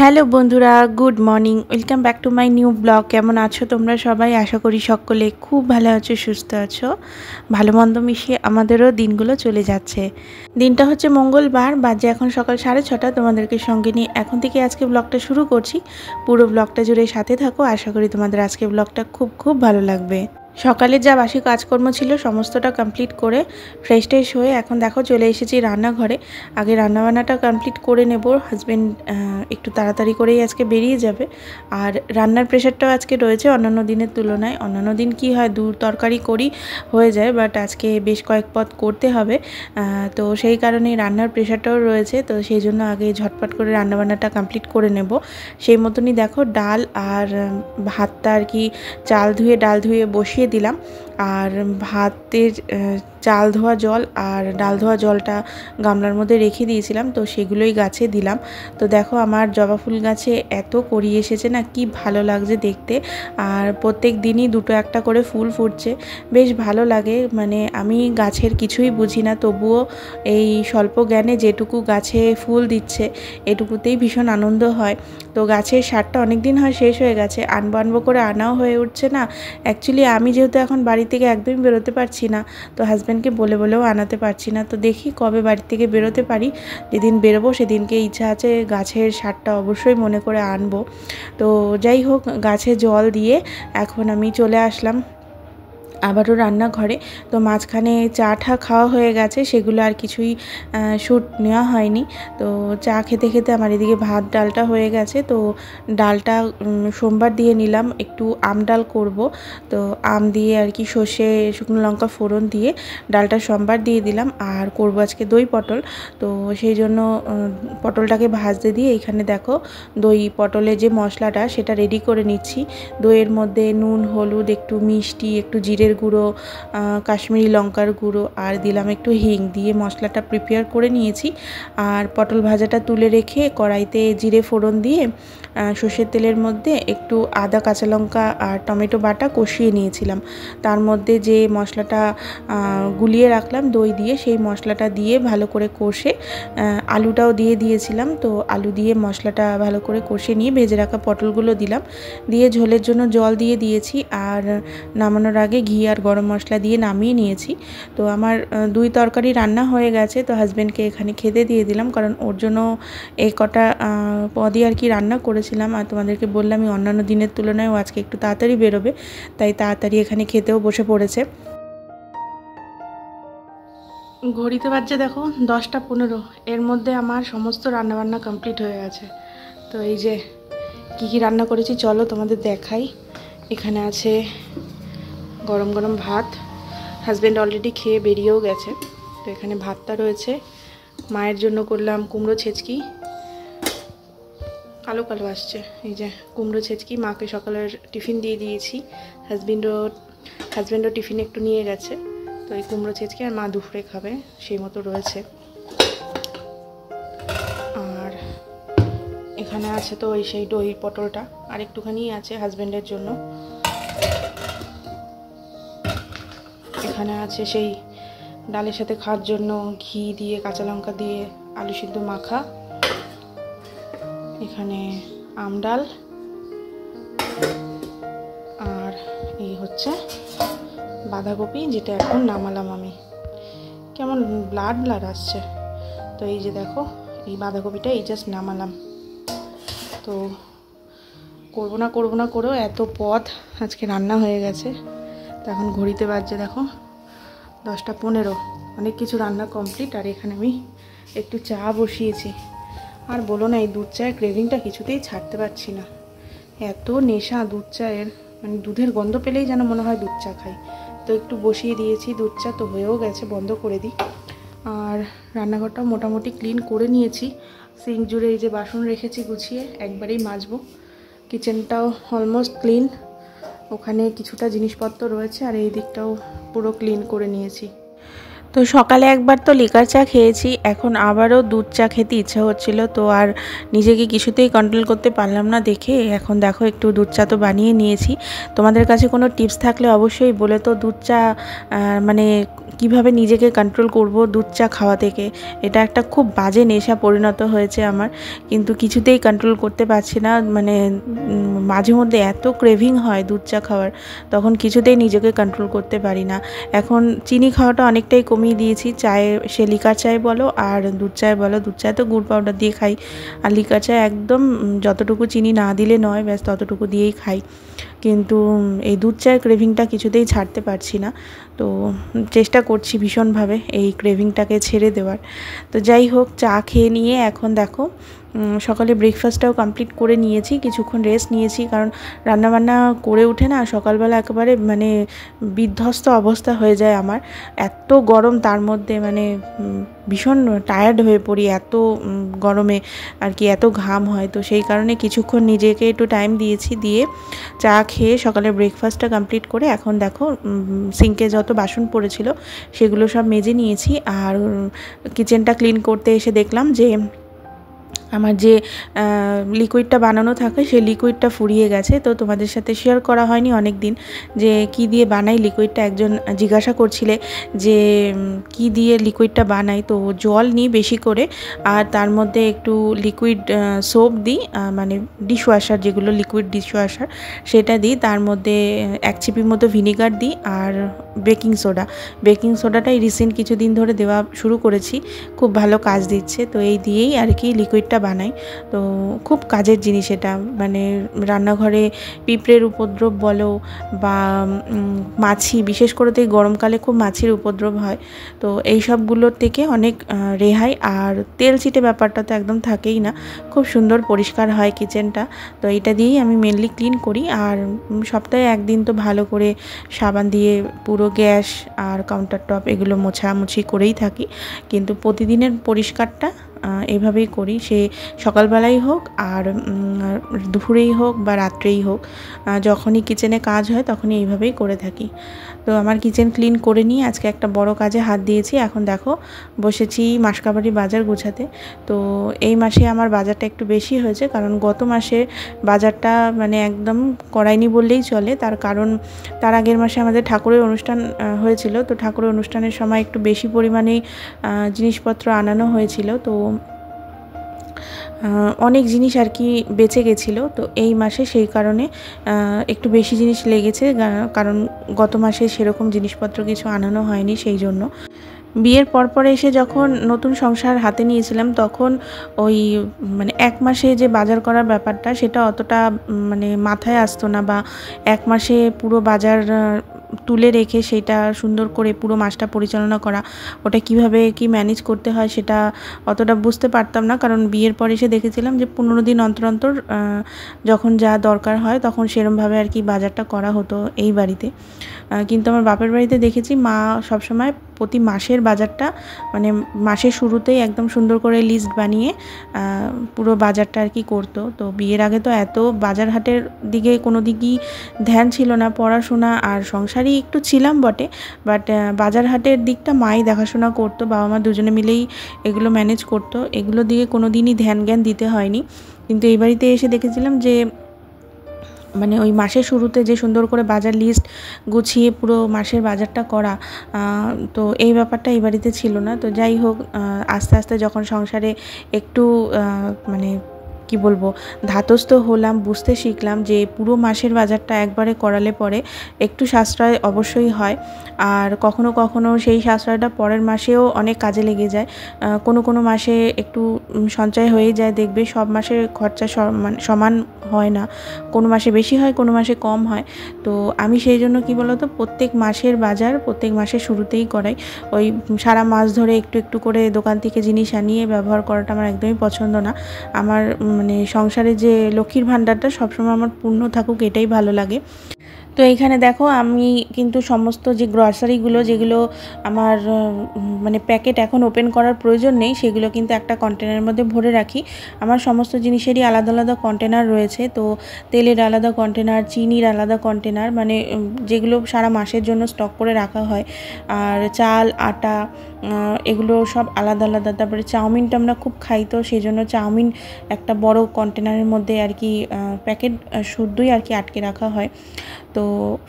Hello বন্ধুরা, good morning. Welcome back to my new blog. কেমন আছো তোমরা সবাই? আশা করি সকলে খুব ভালো আছো, সুস্থ আছো। ভালো মন্দ মিশিয়ে আমাদেরও দিনগুলো চলে যাচ্ছে। দিনটা হচ্ছে মঙ্গলবার, বাজে এখন সকাল 6:30। তোমাদেরকে সঙ্গে নিয়ে এখন থেকে আজকে ব্লগটা শুরু করছি। পুরো ব্লগটা জুড়ে সাথে থাকো। আশা করি তোমাদের আজকে ব্লগটা খুব খুব ভালো লাগবে। সকালে যা বাসি কাজকর্ম ছিল সমস্তটা কমপ্লিট করে ফ্রেশ ট্রেশ হয়ে এখন দেখো চলে এসেছি রান্নাঘরে। আগে রান্নাবান্নাটা কমপ্লিট করে নেব। হাজব্যান্ড একটু তাড়াতাড়ি করেই আজকে বেরিয়ে যাবে। আর রান্নার প্রেশারটাও আজকে রয়েছে অন্যান্য দিনের তুলনায়। অন্যান্য দিন কি হয়, দু তরকারি করি হয়ে যায়, বাট আজকে বেশ কয়েক পদ করতে হবে। তো সেই কারণেই রান্নার প্রেশারটাও রয়েছে। তো সেই জন্য আগে ঝটপট করে রান্নাবান্নাটা কমপ্লিট করে নেব। সেই মতনই দেখো ডাল আর ভাতটা আর কি ডাল ধুয়ে বসিয়ে দিলাম। আর ভাতের চাল ধোয়া জল আর ডাল ধোয়া জলটা গামলার মধ্যে রেখে দিয়েছিলাম, তো সেগুলোই গাছে দিলাম। তো দেখো আমার জবা ফুল গাছে এত কড়ি এসেছে না, কি ভালো লাগছে দেখতে। আর প্রত্যেক দিনই দুটো একটা করে ফুল ফুটছে, বেশ ভালো লাগে। মানে আমি গাছের কিছুই বুঝি না, তবুও এই স্বল্প জ্ঞানে যেটুকু গাছে ফুল দিচ্ছে এটুকুতেই ভীষণ আনন্দ হয়। তো গাছের সারটা অনেক দিন হয় শেষ হয়ে গেছে, আনবো করে আনাও হয়ে উঠছে না। অ্যাকচুয়ালি আমি যেহেতু এখন বাড়ি থেকে একদমই বেরোতে পারছি না, তো হাজব্যান্ডকে বলেও আনাতে পারছি না। তো দেখি কবে বাড়ি থেকে বেরোতে পারি। যেদিন বেরোবো সেদিনকে ইচ্ছা আছে গাছের সারটা অবশ্যই মনে করে আনবো। তো যাই হোক, গাছে জল দিয়ে এখন আমি চলে আসলাম আবারও রান্নাঘরে। তো মাঝখানে চা খাওয়া হয়ে গেছে, সেগুলো আর কিছুই শ্যুট নেওয়া হয়নি। তো চা খেতে খেতে আমার এদিকে ভাত ডালটা হয়ে গেছে। তো ডালটা সোমবার দিয়ে নিলাম, একটু আম ডাল করব। তো আম দিয়ে আর কি সর্ষে শুকনো লঙ্কা ফোড়ন দিয়ে ডালটা সোমবার দিয়ে দিলাম। আর করব আজকে দই পটল। তো সেই জন্য পটলটাকে ভাজতে দিয়ে এখানে দেখো দই পটলের যে মশলাটা সেটা রেডি করে নিচ্ছি। দইয়ের মধ্যে নুন, হলুদ, একটু মিষ্টি, একটু জিরের গুঁড়ো, কাশ্মীরি লঙ্কার গুঁড়ো আর দিলাম একটু হিং দিয়ে মশলাটা প্রিপেয়ার করে নিয়েছি। আর পটল ভাজাটা তুলে রেখে কড়াইতে জিরে ফোড়ন দিয়ে সর্ষের তেলের মধ্যে একটু আদা, কাঁচা লঙ্কা আর টমেটো বাটা কষিয়ে নিয়েছিলাম। তার মধ্যে যে মশলাটা গুলিয়ে রাখলাম দই দিয়ে, সেই মশলাটা দিয়ে ভালো করে কষে আলুটাও দিয়ে দিয়েছিলাম। তো আলু দিয়ে মশলাটা ভালো করে কষে নিয়ে ভেজে রাখা পটলগুলো দিলাম, দিয়ে ঝোলের জন্য জল দিয়ে দিয়েছি। আর নামানোর আগে ঘি আর গরম মশলা দিয়ে নামিয়ে নিয়েছি। তো আমার দুই তরকারি রান্না হয়ে গেছে। তো হাজব্যান্ডকে এখানে খেতে দিয়ে দিলাম, কারণ ওর জন্য এই কটা পদই আর কি রান্না করেছিলাম। আর তোমাদেরকে বললামই অন্যান্য দিনের তুলনায় ও আজকে একটু তাড়াতাড়ি বেরোবে, তাই তাড়াতাড়ি এখানে খেতেও বসে পড়েছে। ঘড়িতে বাজছে দেখো 10টা 15। এর মধ্যে আমার সমস্ত রান্নাবান্না কমপ্লিট হয়ে গেছে। তো এই যে কী রান্না করেছি চলো তোমাদের দেখাই। এখানে আছে গরম গরম ভাত, হাজব্যান্ড অলরেডি খেয়ে বেরিয়েও গেছে। তো এখানে ভাতটা রয়েছে। মায়ের জন্য করলাম কুমড়ো ছেচকি, কালো কালো আসছে। এই যে কুমড়ো ছেচকি, মাকে সকালের টিফিন দিয়ে দিয়েছি। হাজব্যান্ডও টিফিন একটু নিয়ে গেছে। তো এই কুমড়ো ছেচকি আর মা দুপুরে খাবে সেই মতো রয়েছে। আর এখানে আছে তো ওই সেই দই পটলটা, আর একটুখানি আছে হাজব্যান্ডের জন্য। এখানে আছে সেই ডালের সাথে খাওয়ার জন্য ঘি দিয়ে কাঁচা লঙ্কা দিয়ে আলু সিদ্ধ মাখা। এখানে আম ডাল, আর এই হচ্ছে বাঁধাকপি, যেটা এখন নামালাম আমি। কেমন ব্লাড আসছে। তো এই যে দেখো এই বাঁধাকপিটা এই জাস্ট নামালাম। তো করবো না করেও এত পদ আজকে রান্না হয়ে গেছে। তো এখন ঘড়িতে বাজছে দেখো 10টা 15। অনেক কিছু রান্না কমপ্লিট। আর এখানে আমি একটু চা বসিয়েছি। আর বলো না, এই দুধ চায়ের ক্রেভিংটা কিছুতেই ছাড়তে পারছি না। এত নেশা দুধ চায়ের, মানে দুধের গন্ধ পেলেই যেন মনে হয় দুধ চা খাই। তো একটু বসিয়ে দিয়েছি দুধ চা, তো হয়েও গেছে, বন্ধ করে দিই। আর রান্নাঘরটাও মোটামুটি ক্লিন করে নিয়েছি। সিঙ্ক জুড়ে এই যে বাসন রেখেছি গুছিয়ে, একবারেই মাজবো। কিচেনটাও অলমোস্ট ক্লিন, ওখানে কিছুটা জিনিসপত্র রয়েছে। আর এই দিকটাও পুরো ক্লিন করে নিয়েছি। তো সকালে একবার তো লিকার চা খেয়েছি, এখন আবারও দুধ চা খেতে ইচ্ছা হচ্ছিল, তো আর নিজেকে কিছুতেই কন্ট্রোল করতে পারলাম না দেখে এখন দেখো একটু দুধ চা তো বানিয়ে নিয়েছি। তোমাদের কাছে কোনো টিপস থাকলে অবশ্যই বলে তো, দুধ চা মানে কিভাবে নিজেকে কন্ট্রোল করব দুধ চা খাওয়া থেকে। এটা একটা খুব বাজে নেশা পরিণত হয়েছে আমার, কিন্তু কিছুতেই কন্ট্রোল করতে পারছি না। মানে মাঝে মধ্যে এত ক্রেভিং হয় দুধ চা খাওয়ার, তখন কিছুতেই নিজেকে কন্ট্রোল করতে পারি না। এখন চিনি খাওয়াটা অনেকটাই কমিয়ে দিয়েছি, চায়ে সে লিকার চায় বলো আর দুধ চায় বলো। দুধ চায় তো গুড় পাউডার দিয়ে খাই, আর লিকার চায় একদম যতটুকু চিনি না দিলে নয়, ব্যাস ততটুকু দিয়েই খাই। কিন্তু এই দুধ চায়ের ক্রেভিংটা কিছুতেই ছাড়তে পারছি না, তো চেষ্টা করছি ভীষণভাবে এই ক্রেভিংটাকে ছেড়ে দেওয়ার। তো যাই হোক, চা খেয়ে নিয়ে এখন দেখো সকালে ব্রেকফাস্টটাও কমপ্লিট করে নিয়েছি, কিছুক্ষণ রেস্ট নিয়েছি, কারণ রান্নাবান্না করে উঠে না সকালবেলা একেবারে মানে বিধ্বস্ত অবস্থা হয়ে যায় আমার। এত গরম, তার মধ্যে মানে ভীষণ টায়ার্ড হয়ে পড়ি এত গরমে আর কি, এত ঘাম হয়। তো সেই কারণে কিছুক্ষণ নিজেকে একটু টাইম দিয়েছি, দিয়ে চা খেয়ে সকালে ব্রেকফাস্টটা কমপ্লিট করে এখন দেখো সিঙ্কে যত বাসন পড়েছিল সেগুলো সব মেজে নিয়েছি। আর কিচেনটা ক্লিন করতে এসে দেখলাম যে আমার যে লিকুইডটা বানানো থাকে সেই লিকুইডটা ফুরিয়ে গেছে। তো তোমাদের সাথে শেয়ার করা হয়নি অনেক দিন যে কি দিয়ে বানাই লিকুইডটা। একজন জিজ্ঞাসা করছিলে যে কি দিয়ে লিকুইডটা বানাই, তো জল নিই বেশি করে, আর তার মধ্যে একটু লিকুইড সোপ দিই, মানে ডিশওয়াশার যেগুলো লিকুইড ডিশওয়াশার সেটা দিই, তার মধ্যে 1 চিপির মতো ভিনিগার দিই, আর বেকিং সোডাটাই রিসেন্ট কিছুদিন ধরে দেওয়া শুরু করেছি, খুব ভালো কাজ দিচ্ছে। তো এই দিয়েই আর কি লিকুইডটা বানাই। তো খুব কাজের জিনিস এটা, মানে রান্নাঘরে পিঁপড়ের উপদ্রব বলো বা মাছি, বিশেষ করে তো এই গরমকালে খুব মাছির উপদ্রব হয়, তো এই সবগুলোর থেকে অনেক রেহাই। আর তেল চিটে ব্যাপারটা তো একদম থাকেই না, খুব সুন্দর পরিষ্কার হয় কিচেনটা। তো এটা দিয়েই আমি মেনলি ক্লিন করি, আর সপ্তাহে একদিন তো ভালো করে সাবান দিয়ে পুরো গ্যাস আর কাউন্টার টপ এগুলো মোছামুছি করেই থাকি। কিন্তু প্রতিদিনের পরিষ্কারটা এভাবেই করি, সে সকালবেলাই হোক আর দুপুরেই হোক বা রাত্রেই হোক, যখনই কিচেনে কাজ হয় তখনই এইভাবেই করে থাকি। তো আমার কিচেন ক্লিন করে নিয়ে আজকে একটা বড় কাজে হাত দিয়েছি। এখন দেখো বসেছি মাসকাবারি বাজার গোছাতে। তো এই মাসে আমার বাজারটা একটু বেশি হয়েছে, কারণ গত মাসে বাজারটা মানে একদম করাইনি বললেই চলে। তার কারণ তার আগের মাসে আমাদের ঠাকুরের অনুষ্ঠান হয়েছিল, তো ঠাকুরের অনুষ্ঠানের সময় একটু বেশি পরিমাণেই জিনিসপত্র আনানো হয়েছিল, তো অনেক জিনিস আর কি বেঁচে গেছিলো। তো এই মাসে সেই কারণে একটু বেশি জিনিস লেগেছে, কারণ গত মাসে সেরকম জিনিসপত্র কিছু আনানো হয়নি। সেই জন্য বিয়ের পর এসে যখন নতুন সংসার হাতে নিয়েছিলাম, তখন ওই মানে 1 মাসে যে বাজার করার ব্যাপারটা সেটা অতটা মানে মাথায় আসতো না, বা 1 মাসে পুরো বাজার তুলে রেখে সেটা সুন্দর করে পুরো মাসটা পরিচালনা করা, ওটা কিভাবে কি ম্যানেজ করতে হয় সেটা অতটা বুঝতে পারতাম না। কারণ বিয়ের পর এসে দেখেছিলাম যে 15 দিন অন্তর অন্তর যখন যা দরকার হয় তখন সেরমভাবে আর কি বাজারটা করা হতো এই বাড়িতে। কিন্তু আমার বাপের বাড়িতে দেখেছি মা সবসময় প্রতি মাসের বাজারটা মানে মাসের শুরুতেই একদম সুন্দর করে লিস্ট বানিয়ে পুরো বাজারটা আর কি করতো। তো বিয়ের আগে তো এত বাজার হাটের দিকে কোনো দিকই ধ্যান ছিল না, পড়াশোনা আর সংসারই একটু ছিলাম বটে, বাট বাজার হাটের দিকটা মাই দেখাশোনা করতো, বাবা মা দুজনে মিলেই এগুলো ম্যানেজ করতো, এগুলো দিকে কোনো দিনই ধ্যান জ্ঞান দিতে হয়নি। কিন্তু এই বাড়িতে এসে দেখেছিলাম যে মানে ওই মাসের শুরুতে যে সুন্দর করে বাজার লিস্ট গুছিয়ে পুরো মাসের বাজারটা করা, তো এই ব্যাপারটা এই বাড়িতে ছিল না। তো যাই হোক, আস্তে আস্তে যখন সংসারে একটু মানে কি বলবো ধাতস্থ হলাম, বুঝতে শিখলাম যে পুরো মাসের বাজারটা একবারে করালে পরে একটু সাশ্রয় অবশ্যই হয়, আর কখনো কখনো সেই সাশ্রয়টা পরের মাসেও অনেক কাজে লেগে যায়। কোনো মাসে একটু সঞ্চয় হয়ে যায়, দেখবে সব মাসের খরচা সমান হয় না, কোনো মাসে বেশি হয় কোনো মাসে কম হয়। তো আমি সেই জন্য কি বলতো প্রত্যেক মাসের বাজার প্রত্যেক মাসের শুরুতেই করাই। ওই সারা মাস ধরে একটু একটু করে দোকান থেকে জিনিস আনিয়ে ব্যবহার করাটা আমার একদমই পছন্দ না। আমার মানে সংসারে যে লক্ষ্মীর ভাণ্ডারটা সবসময় আমার পূর্ণ থাকুক, এটাই ভালো লাগে। তো এইখানে দেখো আমি কিন্তু সমস্ত যে গ্রসারিগুলো যেগুলো আমার মানে প্যাকেট এখন ওপেন করার প্রয়োজন নেই, সেগুলো কিন্তু একটা কন্টেনারের মধ্যে ভরে রাখি। আমার সমস্ত জিনিসেরই আলাদা আলাদা কন্টেনার রয়েছে। তো তেলের আলাদা কন্টেনার, চিনির আলাদা কন্টেনার, মানে যেগুলো সারা মাসের জন্য স্টক করে রাখা হয়। আর চাল, আটা, এগুলো সব আলাদা আলাদা। তারপরে চাউমিনটা আমরা খুব খাই, তো সেই জন্য চাউমিন একটা বড় কন্টেনারের মধ্যে আর কি প্যাকেট শুদ্ধই আর কি আটকে রাখা হয়। তো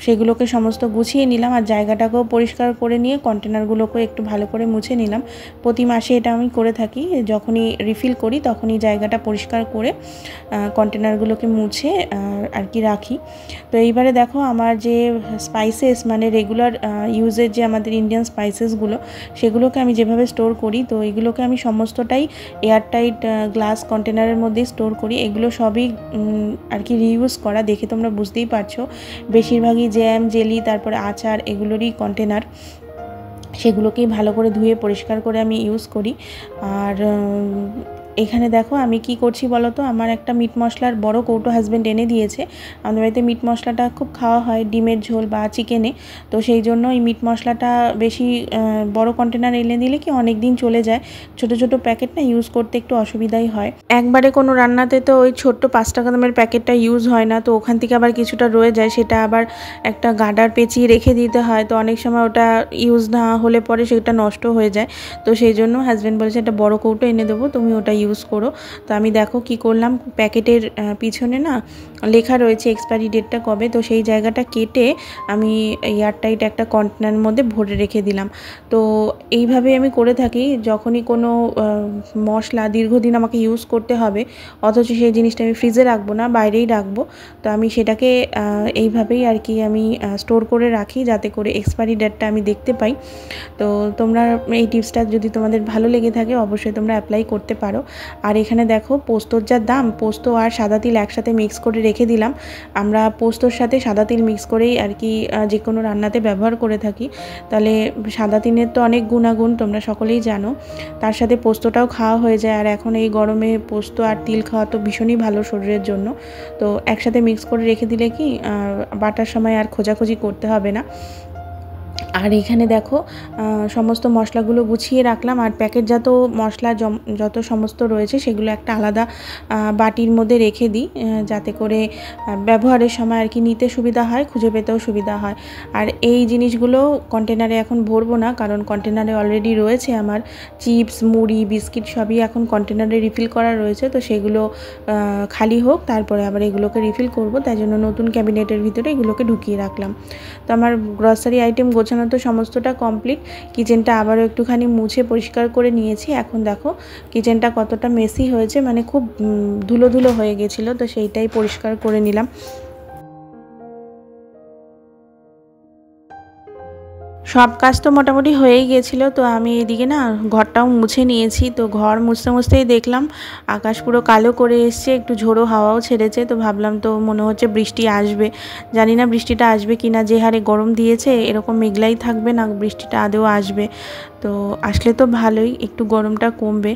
সেগুলোকে সমস্ত গুছিয়ে নিলাম, আর জায়গাটাকেও পরিষ্কার করে নিয়ে কন্টেনারগুলোকেও একটু ভালো করে মুছে নিলাম। প্রতি মাসে এটা আমি করে থাকি, যখনই রিফিল করি তখনই জায়গাটা পরিষ্কার করে কন্টেনারগুলোকে মুছে আর কি রাখি। তো এইবারে দেখো আমার যে স্পাইসেস, মানে রেগুলার ইউজের যে আমাদের ইন্ডিয়ান স্পাইসেসগুলো, সেগুলোকে আমি যেভাবে স্টোর করি, তো এগুলোকে আমি সমস্তটাই এয়ারটাইট গ্লাস কন্টেনারের মধ্যে স্টোর করি। এগুলো সবই আর কি রিইউজ করা, দেখে তোমরা বুঝতেই পারছো। বেশিরভাগই জ্যাম, জেলি, তারপরে আচার, এগুলোরই কন্টেনার। সেগুলোকেই ভালো করে ধুয়ে পরিষ্কার করে আমি ইউজ করি। আর এখানে দেখো আমি কি করছি বলো তো, আমার একটা মিট মশলার বড় কৌটো হাজব্যান্ড এনে দিয়েছে। আমাদের বাড়িতে মিট মশলাটা খুব খাওয়া হয় ডিমের ঝোল বা চিকেনে, তো সেই জন্য এই মিট মশলাটা বেশি বড় কন্টেনার এনে দিলে কি অনেক দিন চলে যায়। ছোট ছোট প্যাকেট না ইউজ করতে একটু অসুবিধাই হয়। একবারে কোনো রান্নাতে তো ওই ছোট্ট 5 টাকা দামের প্যাকেটটা ইউজ হয় না, তো ওখান থেকে আবার কিছুটা রয়ে যায়, সেটা আবার একটা গার্ডার পেঁচিয়ে রেখে দিতে হয়। তো অনেক সময় ওটা ইউজ না হলে পরে সেটা নষ্ট হয়ে যায়। তো সেই জন্য হাজব্যান্ড বলেছে একটা বড় কৌটো এনে দেবো, তুমি ওটা ইউজ করো। তো আমি দেখো কি করলাম, প্যাকেটের পিছনে না লেখা রয়েছে এক্সপায়ারি ডেটটা কবে, তো সেই জায়গাটা কেটে আমি এয়ারটাইট একটা কন্টেনারের মধ্যে ভরে রেখে দিলাম। তো এইভাবে আমি করে থাকি, যখনই কোনো মশলা দীর্ঘদিন আমাকে ইউজ করতে হবে, অথচ সেই জিনিসটা আমি ফ্রিজে রাখবো না, বাইরেই রাখবো, তো আমি সেটাকে এইভাবেই আর কি আমি স্টোর করে রাখি, যাতে করে এক্সপায়ারি ডেটটা আমি দেখতে পাই। তো তোমরা এই টিপসটা যদি তোমাদের ভালো লেগে থাকে অবশ্যই তোমরা অ্যাপ্লাই করতে পারো। আর এখানে দেখো পোস্তর যা দাম, পোস্ত আর সাদা তিল একসাথে মিক্স করে রেখে দিলাম। আমরা পোস্তর সাথে সাদা তিল মিক্স করেই আর কি যে কোনো রান্নাতে ব্যবহার করে থাকি। তাহলে সাদা তিলের তো অনেক গুণাগুণ তোমরা সকলেই জানো, তার সাথে পোস্তটাও খাওয়া হয়ে যায়। আর এখন এই গরমে পোস্ত আর তিল খাওয়া তো ভীষণই ভালো শরীরের জন্য। তো একসাথে মিক্স করে রেখে দিলে কি বাটার সময় আর খোঁজাখুঁজি করতে হবে না। আর এখানে দেখো সমস্ত মশলাগুলো গুছিয়ে রাখলাম, আর প্যাকেটজাত মশলা যত সমস্ত রয়েছে সেগুলো একটা আলাদা বাটির মধ্যে রেখে দিই, যাতে করে ব্যবহারের সময় আর কি নিতে সুবিধা হয়, খুঁজে পেতেও সুবিধা হয়। আর এই জিনিসগুলো কন্টেনারে এখন ভরবো না, কারণ কন্টেনারে অলরেডি রয়েছে আমার চিপস, মুড়ি, বিস্কিট সবই এখন কন্টেনারে রিফিল করা রয়েছে। তো সেগুলো খালি হোক, তারপরে আবার এগুলোকে রিফিল করব, তাই জন্য নতুন ক্যাবিনেটের ভিতরে এগুলোকে ঢুকিয়ে রাখলাম। তো আমার গ্রসারি আইটেম গোছানো তো সমস্তটা কমপ্লিট। কিচেনটা আবারও একটুখানি মুছে পরিষ্কার করে নিয়েছি। এখন দেখো কিচেনটা কতটা মেসি হয়েছে, মানে খুব ধুলো ধুলো হয়ে গেছিলো, তো সেইটাই পরিষ্কার করে নিলাম। সব কাজ তো মোটামুটি হয়েই গেছিলো। তো আমি এদিকে না ঘরটাও মুছে নিয়েছি। তো ঘর মুছতে মুছতেই দেখলাম আকাশ পুরো কালো করে এসছে, একটু ঝোড়ো হাওয়াও ছেড়েছে। তো ভাবলাম তো মনে হচ্ছে বৃষ্টি আসবে, জানি না বৃষ্টিটা আসবে কি না। যে হারে গরম দিয়েছে এরকম মেঘলাই থাকবে না, বৃষ্টিটা আদৌ আসবে। তো আসলে তো ভালোই, একটু গরমটা কমবে।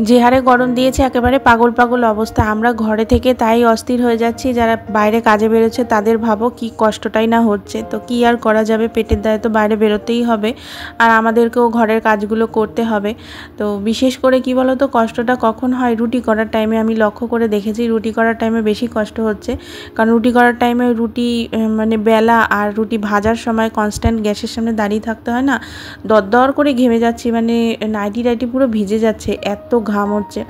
যে হারে গরম দিয়েছে একেবারে পাগল পাগল অবস্থা। আমরা ঘরে থেকে তাই অস্থির হয়ে যাচ্ছি, যারা বাইরে কাজে বেরোচ্ছে তাদের ভাবো কি কষ্টটাই না হচ্ছে। তো কি আর করা যাবে, পেটের দায়ে তো বাইরে বেরোতেই হবে, আর আমাদেরকেও ঘরের কাজগুলো করতে হবে। তো বিশেষ করে কি বলো তো, কষ্টটা কখন হয়, রুটি করার টাইমে আমি লক্ষ্য করে দেখেছি রুটি করার টাইমে বেশি কষ্ট হচ্ছে। কারণ রুটি করার টাইমে রুটি মানে বেলা আর রুটি ভাজার সময় কনস্ট্যান্ট গ্যাসের সামনে দাঁড়িয়ে থাকতে হয় না, দরদর করে ঘেমে যাচ্ছি, মানে নাইটি পুরো ভিজে যাচ্ছে, এত ঘাম হচ্ছে।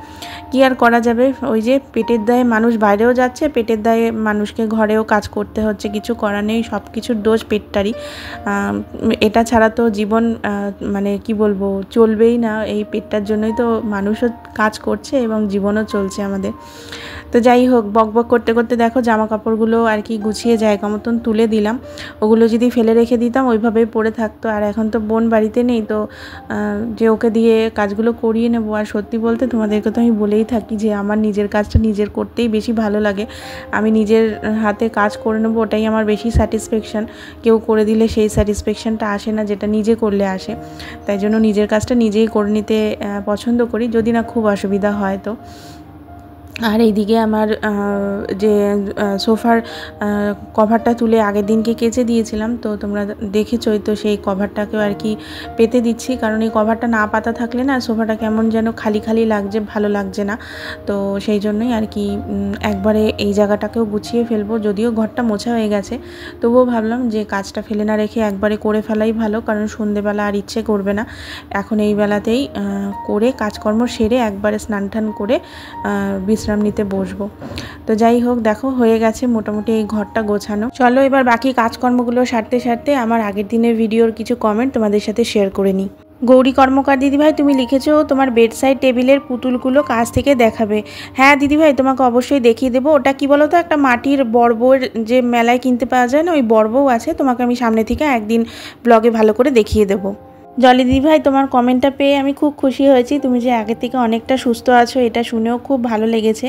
কি আর করা যাবে, ওই যে পেটের দায়ে মানুষ বাইরেও যাচ্ছে, পেটের দায়ে মানুষকে ঘরেও কাজ করতে হচ্ছে, কিছু করার নেই, সব কিছুর দোষ পেটটারই। এটা ছাড়া তো জীবন মানে কি বলবো চলবেই না, এই পেটটার জন্যই তো মানুষও কাজ করছে এবং জীবনও চলছে আমাদের। তো যাই হোক, বকবক করতে করতে দেখো জামা কাপড়গুলো আর কি গুছিয়ে জায়গা মতন তুলে দিলাম। ওগুলো যদি ফেলে রেখে দিতাম ওইভাবেই পড়ে থাকতো। আর এখন তো বোন বাড়িতে নেই, তো যে ওকে দিয়ে কাজগুলো করিয়ে নেবো। আর সত্যি বলতে তোমাদেরকে তো আমি বলেই থাকি যে আমার নিজের কাজটা নিজের করতেই বেশি ভালো লাগে। আমি নিজের হাতে কাজ করে নেবো, ওটাই আমার বেশি স্যাটিসফ্যাকশান। কেউ করে দিলে সেই স্যাটিসফ্যাকশানটা আসে না যেটা নিজে করলে আসে। তাই জন্য নিজের কাজটা নিজেই করে নিতে পছন্দ করি, যদি না খুব অসুবিধা হয়। তো আর এইদিকে আমার যে সোফার কভারটা তুলে আগের দিনকে কেচে দিয়েছিলাম, তো তোমরা দেখেছোই, তো সেই কভারটাকেও আর কি পেতে দিচ্ছি, কারণ এই কভারটা না পাতা থাকলে না সোফাটা কেমন যেন খালি খালি লাগছে, ভালো লাগছে না। তো সেই জন্যই আর কি একবারে এই জায়গাটাকেও গুছিয়ে ফেলবো। যদিও ঘরটা মোছা হয়ে গেছে, তবুও ভাবলাম যে কাজটা ফেলে না রেখে একবারে করে ফেলাই ভালো, কারণ সন্ধেবেলা আর ইচ্ছে করবে না। এখন এই বেলাতেই করে কাজকর্ম সেরে একবারে স্নান টান করে বিশ্রাম নিতে বসবো। তো যাই হোক, দেখো হয়ে গেছে মোটামুটি এই ঘরটা গোছানো। চলো এবার বাকি কাজকর্মগুলো সারতে সারতে আমার আগের দিনের ভিডিওর কিছু কমেন্ট তোমাদের সাথে শেয়ার করে নিই। গৌরী কর্মকার দিদিভাই, তুমি লিখেছো তোমার বেডসাইড টেবিলের পুতুলগুলো কাছ থেকে দেখাবে। হ্যাঁ দিদিভাই, তোমাকে অবশ্যই দেখিয়ে দেবো। ওটা কি বলো তো, একটা মাটির বড়বউয়ের যে মেলায় কিনতে পাওয়া যায় না, ওই বড়বউ আছে, তোমাকে আমি সামনে থেকে একদিন ব্লগে ভালো করে দেখিয়ে দেবো। জলি দিদিভাই, তোমার কমেন্টটা পেয়ে আমি খুব খুশি হয়েছি। তুমি যে আগে থেকে অনেকটা সুস্থ আছো এটা শুনেও খুব ভালো লেগেছে।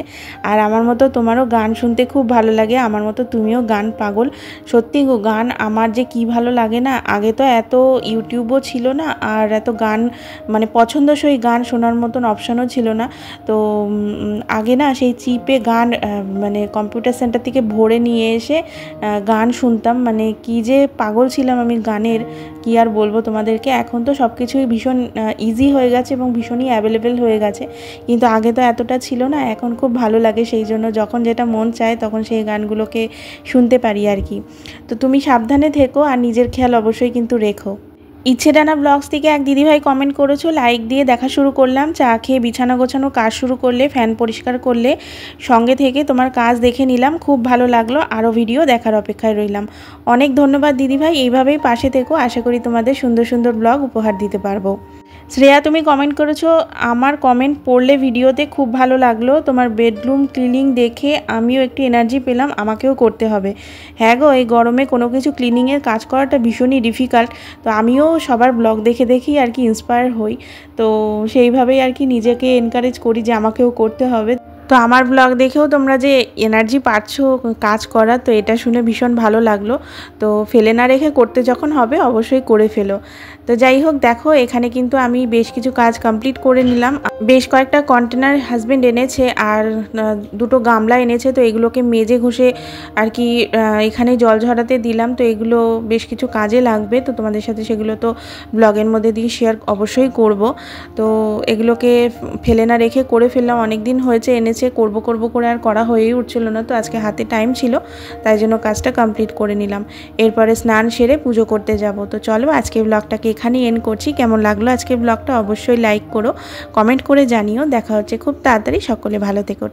আর আমার মতো তোমারও গান শুনতে খুব ভালো লাগে, আমার মতো তুমিও গান পাগল। সত্যি গো, গান আমার যে কি ভালো লাগে না। আগে তো এত ইউটিউবও ছিল না, আর এত গান মানে পছন্দসই গান শোনার মতন অপশানও ছিল না। তো আগে না সেই চিপে গান মানে কম্পিউটার সেন্টার থেকে ভরে নিয়ে এসে গান শুনতাম। মানে কি যে পাগল ছিলাম আমি গানের, কি আর বলবো তোমাদেরকে। এখন তো সব কিছুই ভীষণ ইজি হয়ে গেছে এবং ভীষণই অ্যাভেলেবেল হয়ে গেছে, কিন্তু আগে তো এতটা ছিল না। এখন খুব ভালো লাগে, সেই জন্য যখন যেটা মন চায় তখন সেই গানগুলোকে শুনতে পারি আর কি। তো তুমি সাবধানে থেকো আর নিজের খেয়াল অবশ্যই কিন্তু রেখো। ইচ্ছেডানা ব্লগস থেকে এক দিদিভাই কমেন্ট করেছো, লাইক দিয়ে দেখা শুরু করলাম, চা খেয়ে বিছানা গোছানো কাজ শুরু করলে, ফ্যান পরিষ্কার করলে, সঙ্গে থেকে তোমার কাজ দেখে নিলাম, খুব ভালো লাগলো, আরও ভিডিও দেখার অপেক্ষায় রইলাম। অনেক ধন্যবাদ দিদিভাই, এইভাবেই পাশে থেকো, আশা করি তোমাদের সুন্দর সুন্দর ব্লগ উপহার দিতে পারবো। শ্রেয়া, তুমি কমেন্ট করেছো, আমার কমেন্ট পড়লে ভিডিওতে খুব ভালো লাগলো, তোমার বেডরুম ক্লিনিং দেখে আমিও একটু এনার্জি পেলাম, আমাকেও করতে হবে। হ্যাঁ গো, এই গরমে কোনো কিছু ক্লিনিংয়ের কাজ করাটা ভীষণই ডিফিকাল্ট। তো আমিও সবার ব্লগ দেখে দেখেই আর কি ইন্সপায়ার হই, তো সেইভাবেই আর কি নিজেকে এনকারেজ করি যে আমাকেও করতে হবে। তো আমার ব্লগ দেখেও তোমরা যে এনার্জি পাচ্ছ কাজ করার, তো এটা শুনে ভীষণ ভালো লাগলো। তো ফেলে না রেখে করতে যখন হবে অবশ্যই করে ফেলো। তো যাই হোক, দেখো এখানে কিন্তু আমি বেশ কিছু কাজ কমপ্লিট করে নিলাম। বেশ কয়েকটা কন্টেনার হাজব্যান্ড এনেছে আর দুটো গামলা এনেছে, তো এগুলোকে মেজে ঘষে আর কি এখানে জল ঝরাতে দিলাম। তো এগুলো বেশ কিছু কাজে লাগবে, তো তোমাদের সাথে সেগুলো তো ব্লগের মধ্যে দিয়ে শেয়ার অবশ্যই করব। তো এগুলোকে ফেলে না রেখে করে ফেললাম, অনেক দিন হয়েছে এনেছে, করব করে আর করা হয়েই উঠছিল না। তো আজকে হাতে টাইম ছিল, তাই জন্য কাজটা কমপ্লিট করে নিলাম। এরপরে স্নান সেরে পুজো করতে যাব। তো চলো আজকে ব্লগটাকে এখানেই এন্ড করছি। কেমন লাগলো আজকে ব্লগটা অবশ্যই লাইক করো, কমেন্ট করে জানিও। দেখা হচ্ছে খুব তাড়াতাড়ি, সকলে ভালো থেকো।